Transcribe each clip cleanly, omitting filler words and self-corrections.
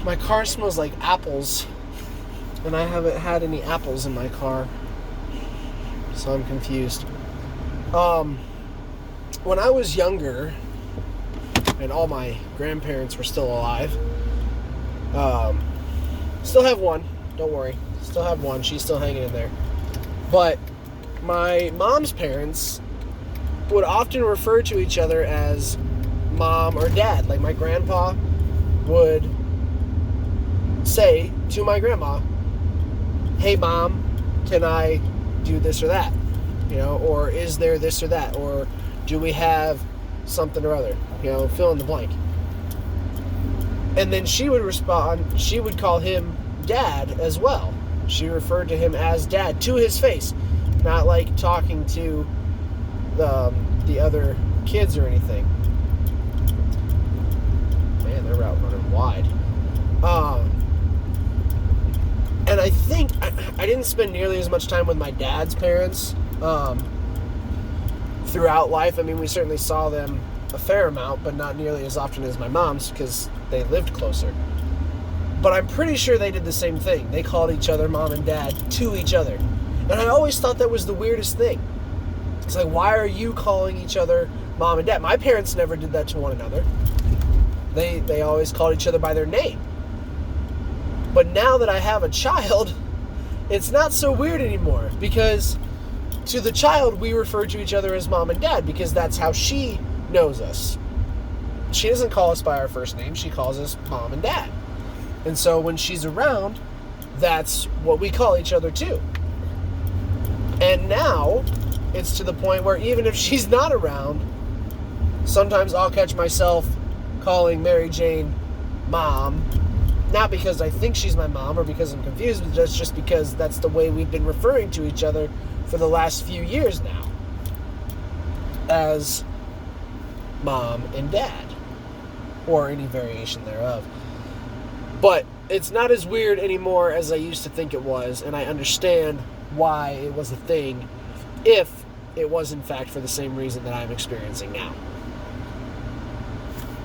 My car smells like apples, and I haven't had any apples in my car, so I'm confused. When I was younger, and all my grandparents were still alive, still have one, don't worry, still have one, she's still hanging in there. But my mom's parents would often refer to each other as mom or dad. Like my grandpa would say to my grandma, hey mom, can I do this or that? Or is there this or that? Or do we have something or other? Fill in the blank. And then she would respond, she would call him dad as well. She referred to him as dad to his face, not like talking to the other kids or anything. Man, they're out running wide. And I think I didn't spend nearly as much time with my dad's parents throughout life. I mean, we certainly saw them a fair amount, but not nearly as often as my mom's because they lived closer. But I'm pretty sure they did the same thing. They called each other mom and dad to each other. And I always thought that was the weirdest thing. It's like, why are you calling each other mom and dad? My parents never did that to one another. They always called each other by their name. But now that I have a child, it's not so weird anymore, because to the child, we refer to each other as mom and dad because that's how she knows us. She doesn't call us by our first name. She calls us mom and dad. And so when she's around, that's what we call each other too. And now it's to the point where even if she's not around, sometimes I'll catch myself calling Mary Jane mom. Not because I think she's my mom or because I'm confused, but just because that's the way we've been referring to each other for the last few years now. As mom and dad. Or any variation thereof. But it's not as weird anymore as I used to think it was, and I understand why it was a thing if it was in fact for the same reason that I'm experiencing now.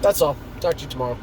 That's all. Talk to you tomorrow.